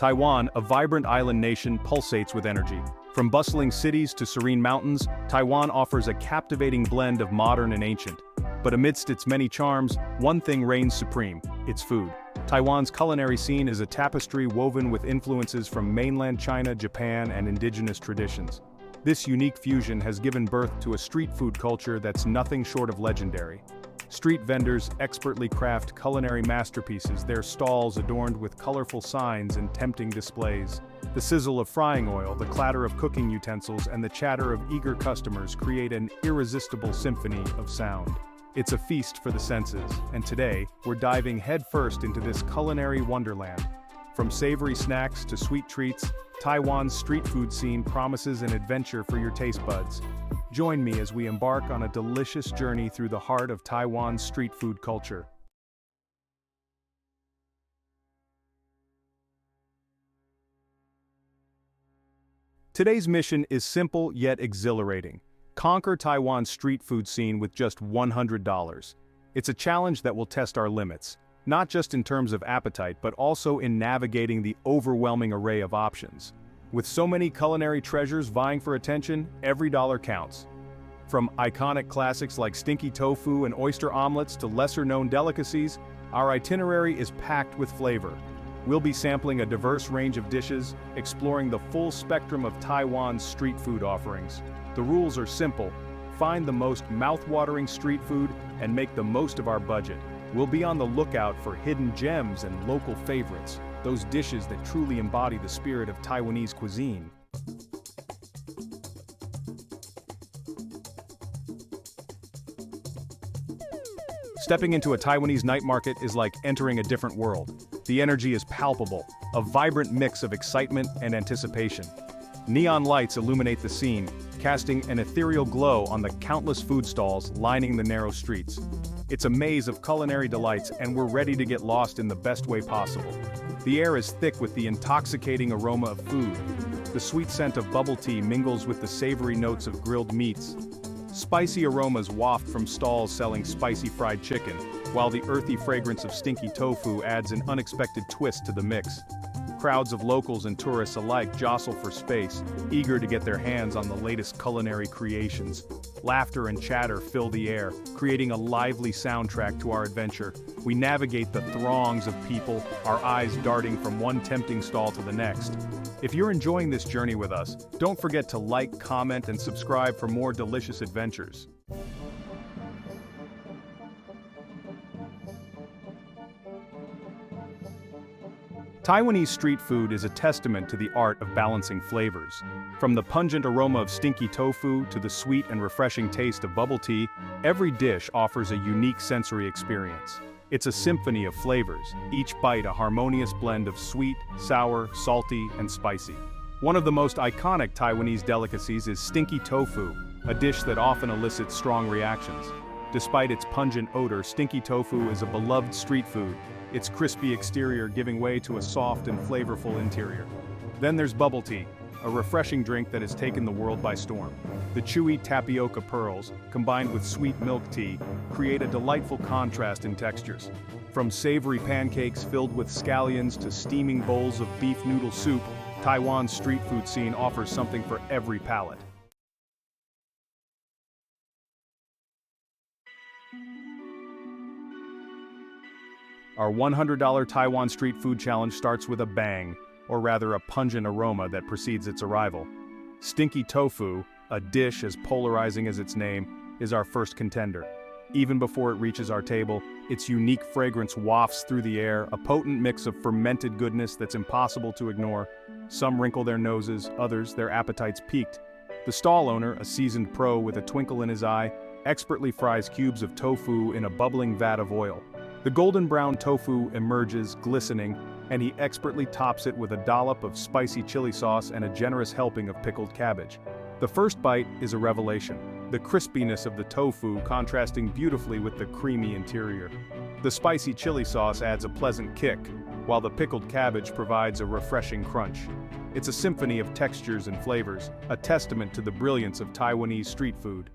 Taiwan, a vibrant island nation, pulsates with energy. From bustling cities to serene mountains, Taiwan offers a captivating blend of modern and ancient. But amidst its many charms, one thing reigns supreme: its food. Taiwan's culinary scene is a tapestry woven with influences from mainland China, Japan, and indigenous traditions. This unique fusion has given birth to a street food culture that's nothing short of legendary. Street vendors expertly craft culinary masterpieces, their stalls adorned with colorful signs and tempting displays. The sizzle of frying oil, the clatter of cooking utensils, and the chatter of eager customers create an irresistible symphony of sound. It's a feast for the senses, and today, we're diving headfirst into this culinary wonderland. From savory snacks to sweet treats, Taiwan's street food scene promises an adventure for your taste buds. Join me as we embark on a delicious journey through the heart of Taiwan's street food culture. Today's mission is simple yet exhilarating. Conquer Taiwan's street food scene with just $100. It's a challenge that will test our limits, not just in terms of appetite but also in navigating the overwhelming array of options. With so many culinary treasures vying for attention, every dollar counts. From iconic classics like stinky tofu and oyster omelets to lesser-known delicacies, our itinerary is packed with flavor. We'll be sampling a diverse range of dishes, exploring the full spectrum of Taiwan's street food offerings. The rules are simple: find the most mouth-watering street food and make the most of our budget. We'll be on the lookout for hidden gems and local favorites, those dishes that truly embody the spirit of Taiwanese cuisine. Stepping into a Taiwanese night market is like entering a different world. The energy is palpable, a vibrant mix of excitement and anticipation. Neon lights illuminate the scene, casting an ethereal glow on the countless food stalls lining the narrow streets. It's a maze of culinary delights, and we're ready to get lost in the best way possible. The air is thick with the intoxicating aroma of food. The sweet scent of bubble tea mingles with the savory notes of grilled meats. Spicy aromas waft from stalls selling spicy fried chicken, while the earthy fragrance of stinky tofu adds an unexpected twist to the mix. Crowds of locals and tourists alike jostle for space, eager to get their hands on the latest culinary creations. Laughter and chatter fill the air, creating a lively soundtrack to our adventure. We navigate the throngs of people, our eyes darting from one tempting stall to the next. If you're enjoying this journey with us, don't forget to like, comment, and subscribe for more delicious adventures. Taiwanese street food is a testament to the art of balancing flavors. From the pungent aroma of stinky tofu to the sweet and refreshing taste of bubble tea, every dish offers a unique sensory experience. It's a symphony of flavors, each bite a harmonious blend of sweet, sour, salty, and spicy. One of the most iconic Taiwanese delicacies is stinky tofu, a dish that often elicits strong reactions. Despite its pungent odor, stinky tofu is a beloved street food, its crispy exterior giving way to a soft and flavorful interior. Then there's bubble tea, a refreshing drink that has taken the world by storm. The chewy tapioca pearls, combined with sweet milk tea, create a delightful contrast in textures. From savory pancakes filled with scallions to steaming bowls of beef noodle soup, Taiwan's street food scene offers something for every palate. Our $100 Taiwan Street Food Challenge starts with a bang, or rather a pungent aroma that precedes its arrival. Stinky tofu, a dish as polarizing as its name, is our first contender. Even before it reaches our table, its unique fragrance wafts through the air, a potent mix of fermented goodness that's impossible to ignore. Some wrinkle their noses, others, their appetites piqued. The stall owner, a seasoned pro with a twinkle in his eye, expertly fries cubes of tofu in a bubbling vat of oil. The golden brown tofu emerges, glistening, and he expertly tops it with a dollop of spicy chili sauce and a generous helping of pickled cabbage. The first bite is a revelation, the crispiness of the tofu contrasting beautifully with the creamy interior. The spicy chili sauce adds a pleasant kick, while the pickled cabbage provides a refreshing crunch. It's a symphony of textures and flavors, a testament to the brilliance of Taiwanese street food.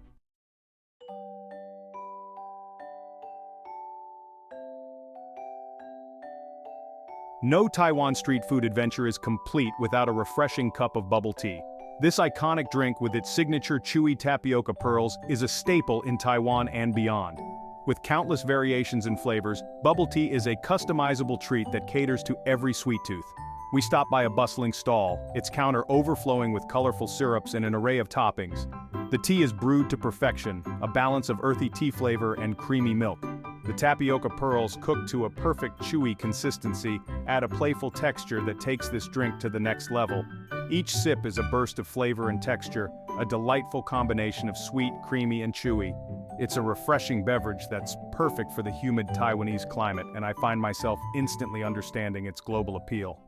No Taiwan street food adventure is complete without a refreshing cup of bubble tea. This iconic drink with its signature chewy tapioca pearls is a staple in Taiwan and beyond. With countless variations and flavors, bubble tea is a customizable treat that caters to every sweet tooth. We stop by a bustling stall, its counter overflowing with colorful syrups and an array of toppings. The tea is brewed to perfection, a balance of earthy tea flavor and creamy milk. The tapioca pearls, cooked to a perfect chewy consistency, add a playful texture that takes this drink to the next level. Each sip is a burst of flavor and texture, a delightful combination of sweet, creamy, and chewy. It's a refreshing beverage that's perfect for the humid Taiwanese climate, and I find myself instantly understanding its global appeal.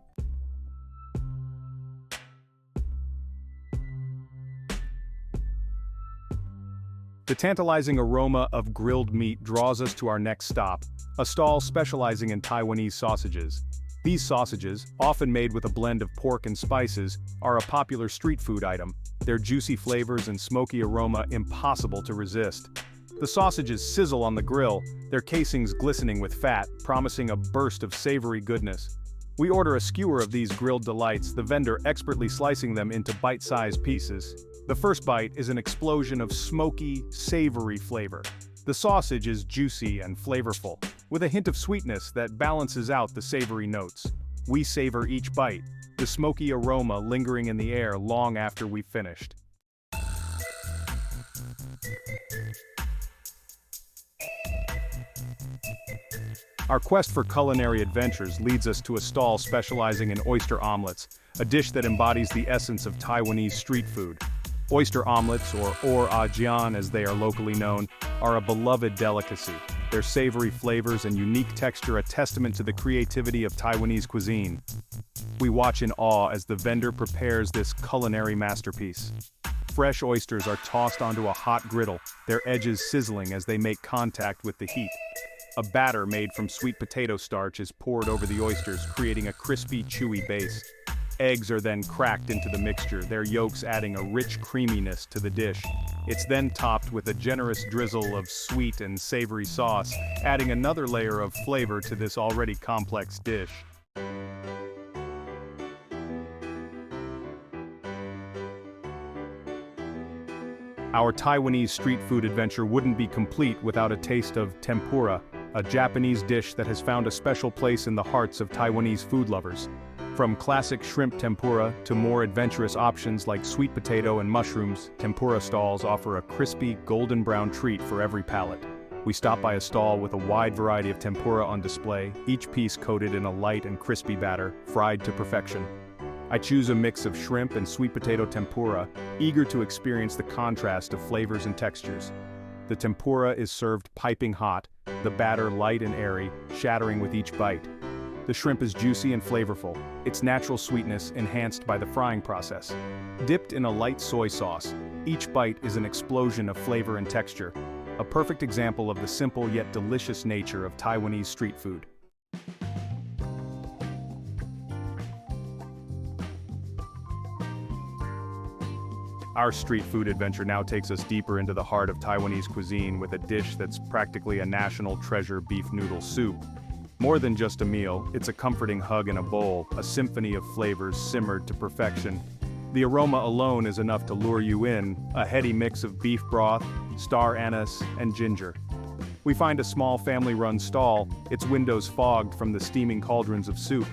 The tantalizing aroma of grilled meat draws us to our next stop, a stall specializing in Taiwanese sausages. These sausages, often made with a blend of pork and spices, are a popular street food item, their juicy flavors and smoky aroma impossible to resist. The sausages sizzle on the grill, their casings glistening with fat, promising a burst of savory goodness. We order a skewer of these grilled delights, the vendor expertly slicing them into bite-sized pieces. The first bite is an explosion of smoky, savory flavor. The sausage is juicy and flavorful, with a hint of sweetness that balances out the savory notes. We savor each bite, the smoky aroma lingering in the air long after we've finished. Our quest for culinary adventures leads us to a stall specializing in oyster omelets, a dish that embodies the essence of Taiwanese street food. Oyster omelets, or jian as they are locally known, are a beloved delicacy, their savory flavors and unique texture a testament to the creativity of Taiwanese cuisine. We watch in awe as the vendor prepares this culinary masterpiece. Fresh oysters are tossed onto a hot griddle, their edges sizzling as they make contact with the heat. A batter made from sweet potato starch is poured over the oysters, creating a crispy, chewy base. Eggs are then cracked into the mixture, their yolks adding a rich creaminess to the dish. It's then topped with a generous drizzle of sweet and savory sauce, adding another layer of flavor to this already complex dish. Our Taiwanese street food adventure wouldn't be complete without a taste of tempura, a Japanese dish that has found a special place in the hearts of Taiwanese food lovers. From classic shrimp tempura to more adventurous options like sweet potato and mushrooms, tempura stalls offer a crispy, golden brown treat for every palate. We stop by a stall with a wide variety of tempura on display, each piece coated in a light and crispy batter, fried to perfection. I choose a mix of shrimp and sweet potato tempura, eager to experience the contrast of flavors and textures. The tempura is served piping hot, the batter light and airy, shattering with each bite. The shrimp is juicy and flavorful, its natural sweetness enhanced by the frying process. Dipped in a light soy sauce, each bite is an explosion of flavor and texture, a perfect example of the simple yet delicious nature of Taiwanese street food. Our street food adventure now takes us deeper into the heart of Taiwanese cuisine with a dish that's practically a national treasure: beef noodle soup. More than just a meal, it's a comforting hug in a bowl, a symphony of flavors simmered to perfection. The aroma alone is enough to lure you in, a heady mix of beef broth, star anise, and ginger. We find a small family-run stall, its windows fogged from the steaming cauldrons of soup.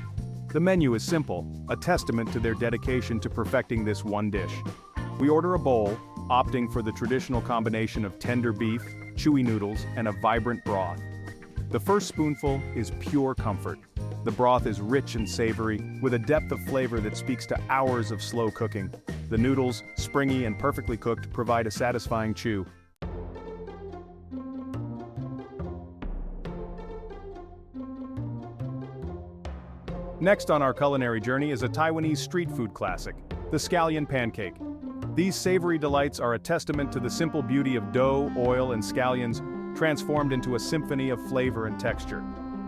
The menu is simple, a testament to their dedication to perfecting this one dish. We order a bowl, opting for the traditional combination of tender beef, chewy noodles, and a vibrant broth. The first spoonful is pure comfort. The broth is rich and savory, with a depth of flavor that speaks to hours of slow cooking. The noodles, springy and perfectly cooked, provide a satisfying chew. Next on our culinary journey is a Taiwanese street food classic, the Scallion pancake. These savory delights are a testament to the simple beauty of dough, oil, and scallions, transformed into a symphony of flavor and texture.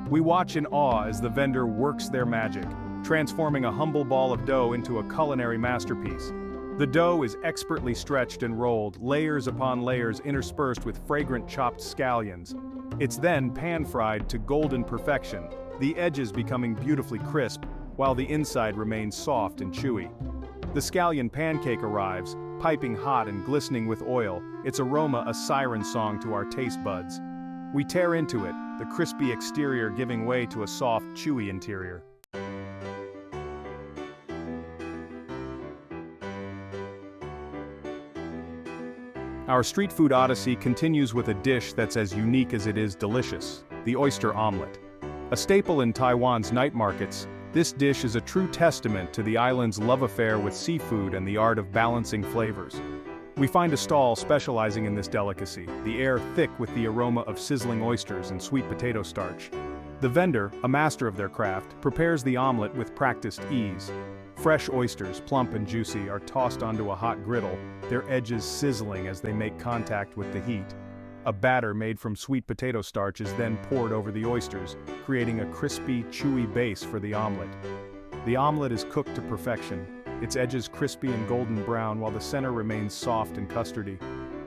We watch in awe as the vendor works their magic, transforming a humble ball of dough into a culinary masterpiece. The dough is expertly stretched and rolled, layers upon layers interspersed with fragrant chopped scallions. It's then pan-fried to golden perfection, the edges becoming beautifully crisp, while the inside remains soft and chewy. The scallion pancake arrives, piping hot and glistening with oil, its aroma a siren song to our taste buds. We tear into it, the crispy exterior giving way to a soft, chewy interior. Our street food odyssey continues with a dish that's as unique as it is delicious, the oyster omelet. A staple in Taiwan's night markets, this dish is a true testament to the island's love affair with seafood and the art of balancing flavors. We find a stall specializing in this delicacy, the air thick with the aroma of sizzling oysters and sweet potato starch. The vendor, a master of their craft, prepares the omelet with practiced ease. Fresh oysters, plump and juicy, are tossed onto a hot griddle, their edges sizzling as they make contact with the heat. A batter made from sweet potato starch is then poured over the oysters, creating a crispy, chewy base for the omelet. The omelet is cooked to perfection, its edges crispy and golden brown while the center remains soft and custardy.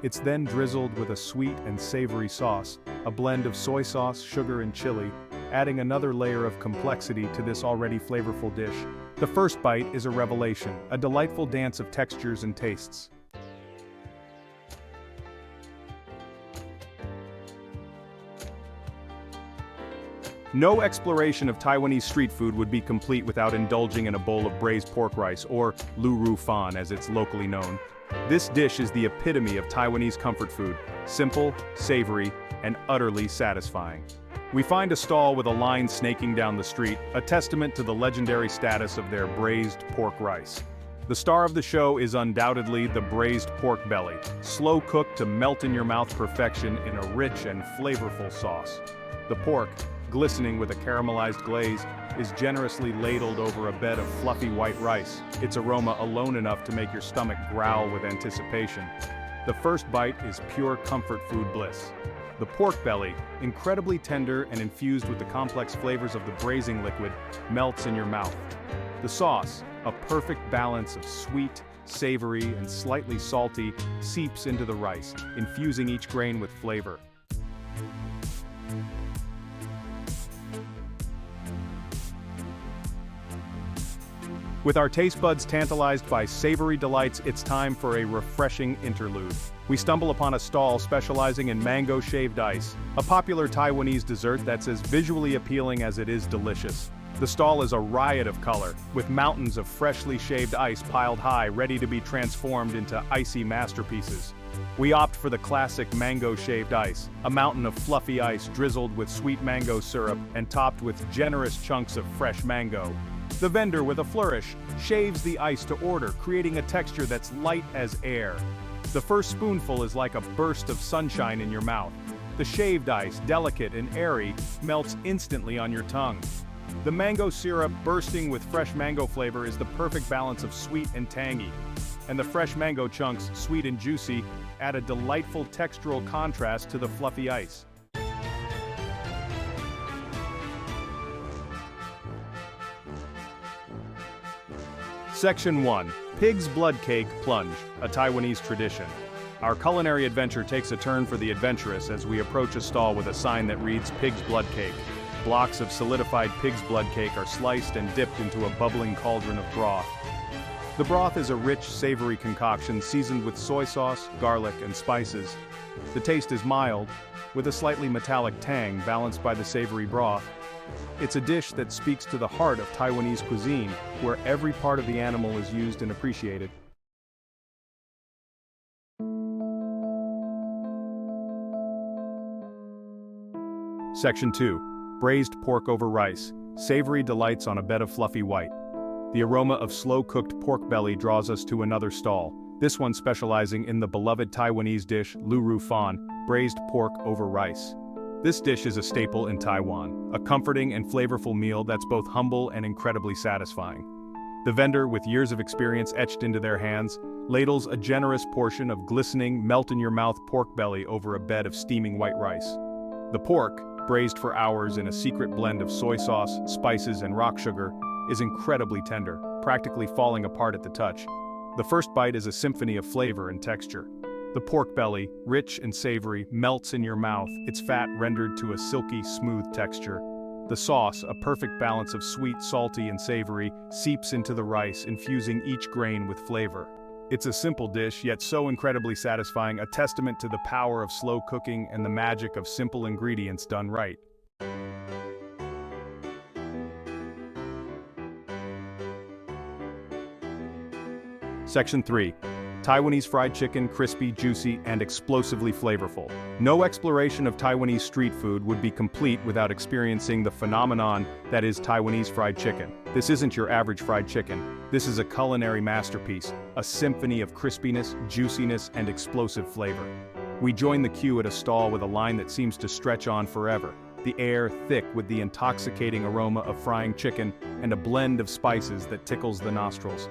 It's then drizzled with a sweet and savory sauce, a blend of soy sauce, sugar and chili, adding another layer of complexity to this already flavorful dish. The first bite is a revelation, a delightful dance of textures and tastes. No exploration of Taiwanese street food would be complete without indulging in a bowl of braised pork rice, or lu ru fan as it's locally known. This dish is the epitome of Taiwanese comfort food, simple, savory, and utterly satisfying. We find a stall with a line snaking down the street, a testament to the legendary status of their braised pork rice. The star of the show is undoubtedly the braised pork belly, slow cooked to melt in your mouth perfection in a rich and flavorful sauce. The pork, glistening with a caramelized glaze, is generously ladled over a bed of fluffy white rice, its aroma alone enough to make your stomach growl with anticipation. The first bite is pure comfort food bliss. The pork belly, incredibly tender and infused with the complex flavors of the braising liquid, melts in your mouth. The sauce, a perfect balance of sweet, savory, and slightly salty, seeps into the rice, infusing each grain with flavor. With our taste buds tantalized by savory delights, it's time for a refreshing interlude. We stumble upon a stall specializing in mango shaved ice, a popular Taiwanese dessert that's as visually appealing as it is delicious. The stall is a riot of color, with mountains of freshly shaved ice piled high, ready to be transformed into icy masterpieces. We opt for the classic mango shaved ice, a mountain of fluffy ice drizzled with sweet mango syrup and topped with generous chunks of fresh mango. The vendor, with a flourish, shaves the ice to order, creating a texture that's light as air. The first spoonful is like a burst of sunshine in your mouth. The shaved ice, delicate and airy, melts instantly on your tongue. The mango syrup, bursting with fresh mango flavor, is the perfect balance of sweet and tangy. And the fresh mango chunks, sweet and juicy, add a delightful textural contrast to the fluffy ice. Section 1. Pig's Blood Cake Plunge, a Taiwanese tradition. Our culinary adventure takes a turn for the adventurous as we approach a stall with a sign that reads Pig's Blood Cake. Blocks of solidified pig's blood cake are sliced and dipped into a bubbling cauldron of broth. The broth is a rich, savory concoction seasoned with soy sauce, garlic, and spices. The taste is mild, with a slightly metallic tang balanced by the savory broth. It's a dish that speaks to the heart of Taiwanese cuisine, where every part of the animal is used and appreciated. Section 2. Braised pork over rice, savory delights on a bed of fluffy white. The aroma of slow-cooked pork belly draws us to another stall, this one specializing in the beloved Taiwanese dish lu ru fan, braised pork over rice. This dish is a staple in Taiwan, a comforting and flavorful meal that's both humble and incredibly satisfying. The vendor, with years of experience etched into their hands, ladles a generous portion of glistening, melt-in-your-mouth pork belly over a bed of steaming white rice. The pork, braised for hours in a secret blend of soy sauce, spices, and rock sugar, is incredibly tender, practically falling apart at the touch. The first bite is a symphony of flavor and texture. The pork belly, rich and savory, melts in your mouth, its fat rendered to a silky, smooth texture. The The sauce, a perfect balance of sweet, salty, and savory, seeps into the rice, infusing each grain with flavor. It's a simple dish, yet so incredibly satisfying, a testament to the power of slow cooking and the magic of simple ingredients done right. Section 3. Taiwanese fried chicken, crispy, juicy, and explosively flavorful. No exploration of Taiwanese street food would be complete without experiencing the phenomenon that is Taiwanese fried chicken. This isn't your average fried chicken. This is a culinary masterpiece, a symphony of crispiness, juiciness, and explosive flavor. We join the queue at a stall with a line that seems to stretch on forever, the air thick with the intoxicating aroma of frying chicken and a blend of spices that tickles the nostrils.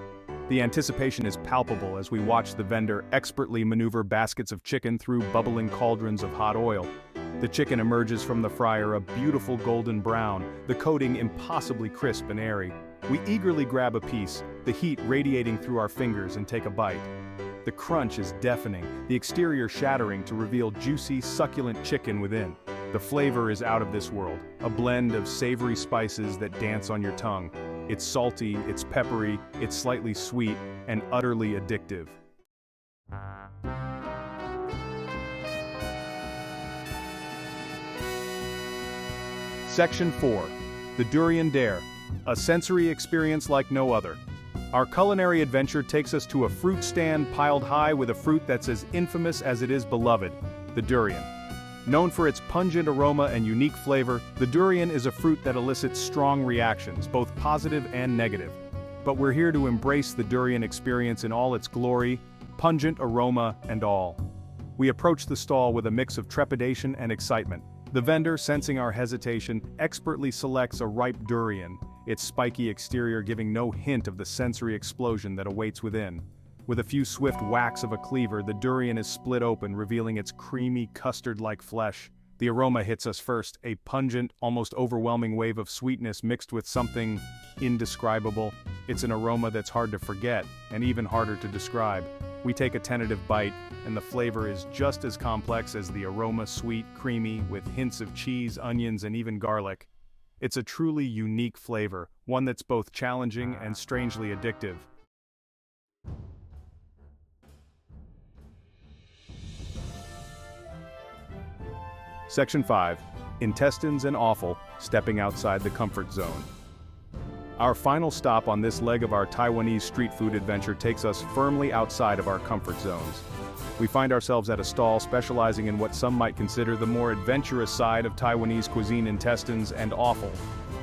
The anticipation is palpable as we watch the vendor expertly maneuver baskets of chicken through bubbling cauldrons of hot oil. The chicken emerges from the fryer a beautiful golden brown, the coating impossibly crisp and airy. We eagerly grab a piece, the heat radiating through our fingers, and take a bite. The crunch is deafening, the exterior shattering to reveal juicy, succulent chicken within. The flavor is out of this world, a blend of savory spices that dance on your tongue. It's salty, it's peppery, it's slightly sweet, and utterly addictive. Section 4. The Durian Dare, a sensory experience like no other. Our culinary adventure takes us to a fruit stand piled high with a fruit that's as infamous as it is beloved, the durian. Known for its pungent aroma and unique flavor, the durian is a fruit that elicits strong reactions, both positive and negative. But we're here to embrace the durian experience in all its glory, pungent aroma and all. We approach the stall with a mix of trepidation and excitement. The vendor, sensing our hesitation, expertly selects a ripe durian, its spiky exterior giving no hint of the sensory explosion that awaits within. With a few swift whacks of a cleaver, the durian is split open, revealing its creamy, custard-like flesh. The aroma hits us first, a pungent, almost overwhelming wave of sweetness mixed with something indescribable. It's an aroma that's hard to forget, and even harder to describe. We take a tentative bite, and the flavor is just as complex as the aroma, sweet, creamy, with hints of cheese, onions, and even garlic. It's a truly unique flavor, one that's both challenging and strangely addictive. Section 5. Intestines and offal, stepping outside the comfort zone. Our final stop on this leg of our Taiwanese street food adventure takes us firmly outside of our comfort zones. We find ourselves at a stall specializing in what some might consider the more adventurous side of Taiwanese cuisine, intestines and offal.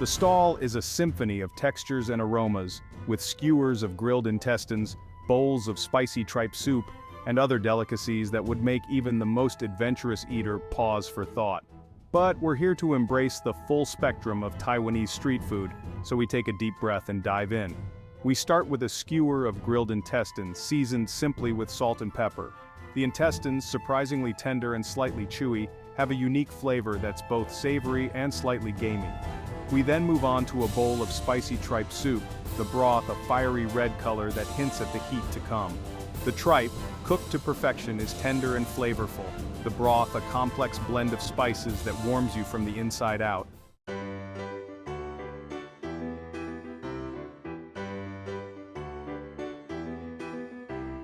The stall is a symphony of textures and aromas, with skewers of grilled intestines, bowls of spicy tripe soup, and other delicacies that would make even the most adventurous eater pause for thought. But we're here to embrace the full spectrum of Taiwanese street food, so we take a deep breath and dive in. We start with a skewer of grilled intestines, seasoned simply with salt and pepper. The intestines, surprisingly tender and slightly chewy, have a unique flavor that's both savory and slightly gamey. We then move on to a bowl of spicy tripe soup, the broth a fiery red color that hints at the heat to come. The tripe, cooked to perfection, is tender and flavorful, the broth a complex blend of spices that warms you from the inside out.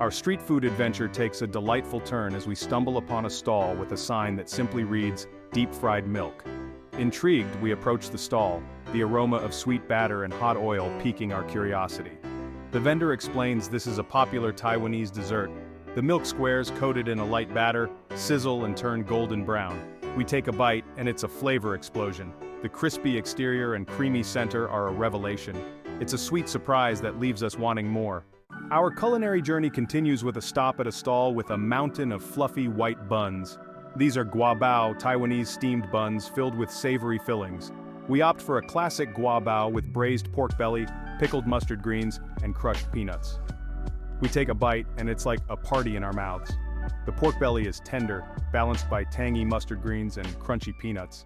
Our street food adventure takes a delightful turn as we stumble upon a stall with a sign that simply reads, "Deep-fried milk." Intrigued, we approach the stall, the aroma of sweet batter and hot oil piquing our curiosity. The vendor explains this is a popular Taiwanese dessert. The milk squares, coated in a light batter, sizzle and turn golden brown. We take a bite, and it's a flavor explosion. The crispy exterior and creamy center are a revelation. It's a sweet surprise that leaves us wanting more. Our culinary journey continues with a stop at a stall with a mountain of fluffy white buns. These are guabao, Taiwanese steamed buns filled with savory fillings. We opt for a classic guabao with braised pork belly, pickled mustard greens, and crushed peanuts. We take a bite, and it's like a party in our mouths. The pork belly is tender, balanced by tangy mustard greens and crunchy peanuts.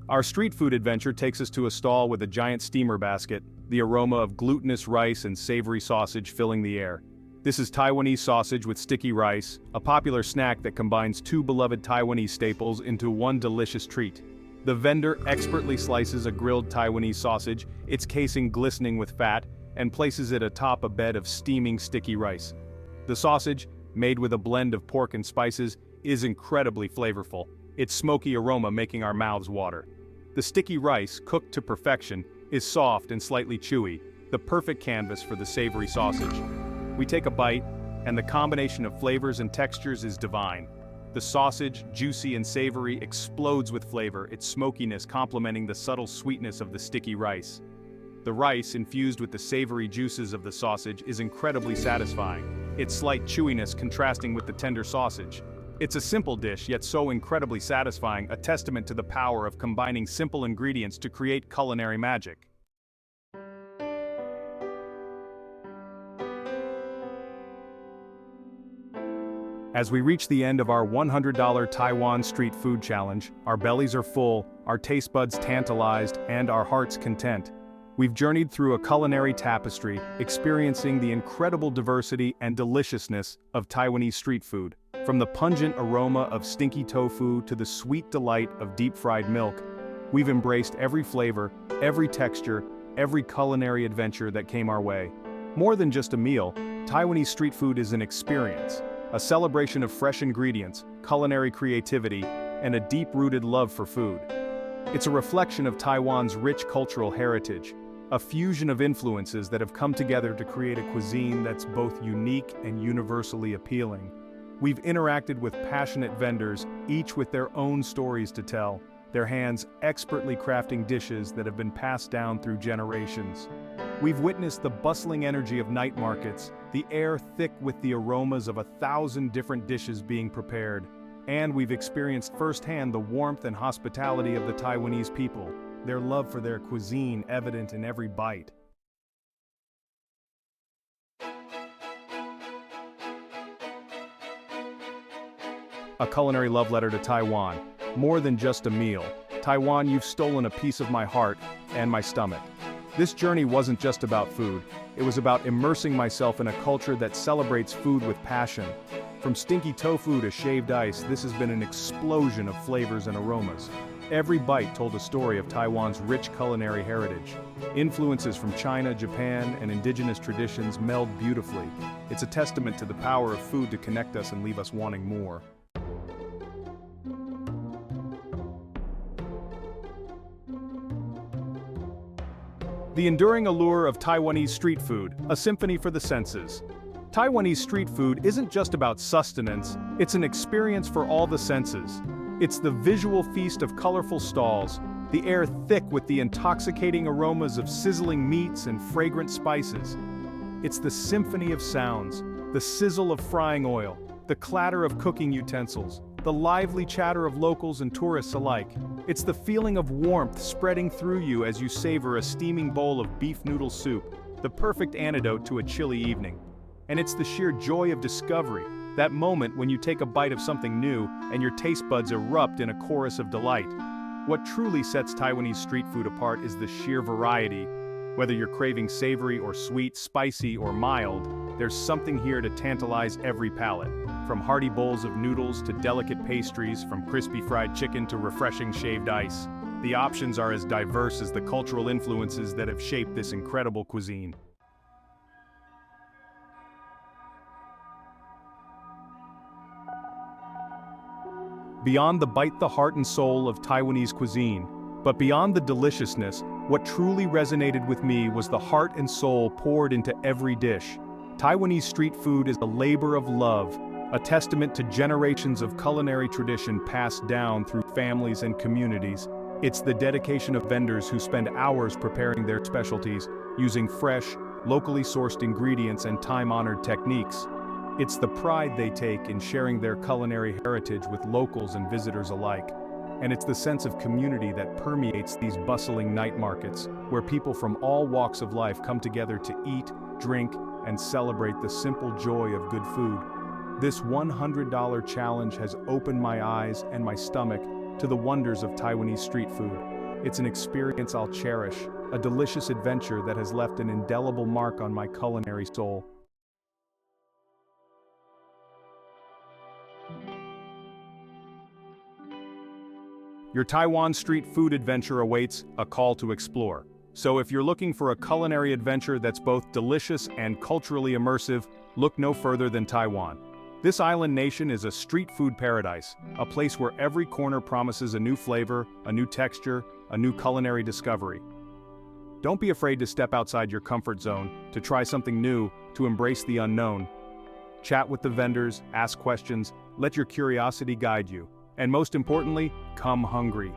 Our street food adventure takes us to a stall with a giant steamer basket, the aroma of glutinous rice and savory sausage filling the air. This is Taiwanese sausage with sticky rice, a popular snack that combines two beloved Taiwanese staples into one delicious treat. The vendor expertly slices a grilled Taiwanese sausage, its casing glistening with fat, and places it atop a bed of steaming sticky rice. The sausage, made with a blend of pork and spices, is incredibly flavorful, its smoky aroma making our mouths water. The sticky rice, cooked to perfection, is soft and slightly chewy, the perfect canvas for the savory sausage. We take a bite, and the combination of flavors and textures is divine. The sausage, juicy and savory, explodes with flavor, its smokiness complementing the subtle sweetness of the sticky rice. The rice, infused with the savory juices of the sausage, is incredibly satisfying, its slight chewiness contrasting with the tender sausage. It's a simple dish, yet so incredibly satisfying, a testament to the power of combining simple ingredients to create culinary magic. As we reach the end of our $100 Taiwan Street Food Challenge, our bellies are full, our taste buds tantalized, and our hearts content. We've journeyed through a culinary tapestry, experiencing the incredible diversity and deliciousness of Taiwanese street food. From the pungent aroma of stinky tofu to the sweet delight of deep-fried milk, we've embraced every flavor, every texture, every culinary adventure that came our way. More than just a meal, Taiwanese street food is an experience. A celebration of fresh ingredients, culinary creativity, and a deep-rooted love for food. It's a reflection of Taiwan's rich cultural heritage, a fusion of influences that have come together to create a cuisine that's both unique and universally appealing. We've interacted with passionate vendors, each with their own stories to tell, their hands expertly crafting dishes that have been passed down through generations. We've witnessed the bustling energy of night markets, the air thick with the aromas of 1,000 different dishes being prepared, and we've experienced firsthand the warmth and hospitality of the Taiwanese people, their love for their cuisine evident in every bite. A culinary love letter to Taiwan. More than just a meal. Taiwan, you've stolen a piece of my heart and my stomach. This journey wasn't just about food, it was about immersing myself in a culture that celebrates food with passion. From stinky tofu to shaved ice, this has been an explosion of flavors and aromas. Every bite told a story of Taiwan's rich culinary heritage. Influences from China, Japan, and indigenous traditions meld beautifully. It's a testament to the power of food to connect us and leave us wanting more. The enduring allure of Taiwanese street food, a symphony for the senses. Taiwanese street food isn't just about sustenance, it's an experience for all the senses. It's the visual feast of colorful stalls, the air thick with the intoxicating aromas of sizzling meats and fragrant spices. It's the symphony of sounds, the sizzle of frying oil, the clatter of cooking utensils, the lively chatter of locals and tourists alike. It's the feeling of warmth spreading through you as you savor a steaming bowl of beef noodle soup, the perfect antidote to a chilly evening. And it's the sheer joy of discovery, that moment when you take a bite of something new and your taste buds erupt in a chorus of delight. What truly sets Taiwanese street food apart is the sheer variety. Whether you're craving savory or sweet, spicy or mild, there's something here to tantalize every palate. From hearty bowls of noodles to delicate pastries, from crispy fried chicken to refreshing shaved ice, the options are as diverse as the cultural influences that have shaped this incredible cuisine. Beyond the bite the heart and soul of Taiwanese cuisine, but beyond the deliciousness, what truly resonated with me was the heart and soul poured into every dish. Taiwanese street food is a labor of love, a testament to generations of culinary tradition passed down through families and communities. It's the dedication of vendors who spend hours preparing their specialties, using fresh, locally sourced ingredients and time-honored techniques. It's the pride they take in sharing their culinary heritage with locals and visitors alike. And it's the sense of community that permeates these bustling night markets, where people from all walks of life come together to eat, drink, and celebrate the simple joy of good food. This $100 challenge has opened my eyes and my stomach to the wonders of Taiwanese street food. It's an experience I'll cherish, a delicious adventure that has left an indelible mark on my culinary soul. Your Taiwan Street Food Adventure awaits, a call to explore. So if you're looking for a culinary adventure that's both delicious and culturally immersive, look no further than Taiwan. This island nation is a street food paradise, a place where every corner promises a new flavor, a new texture, a new culinary discovery. Don't be afraid to step outside your comfort zone, to try something new, to embrace the unknown. Chat with the vendors, ask questions, let your curiosity guide you. And most importantly, come hungry.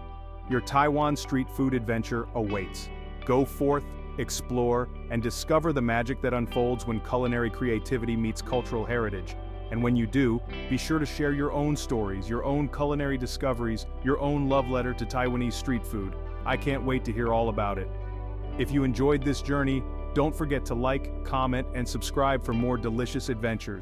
Your Taiwan Street Food Adventure awaits. Go forth, explore, and discover the magic that unfolds when culinary creativity meets cultural heritage. And when you do, be sure to share your own stories, your own culinary discoveries, your own love letter to Taiwanese street food. I can't wait to hear all about it. If you enjoyed this journey, don't forget to like, comment, and subscribe for more delicious adventures.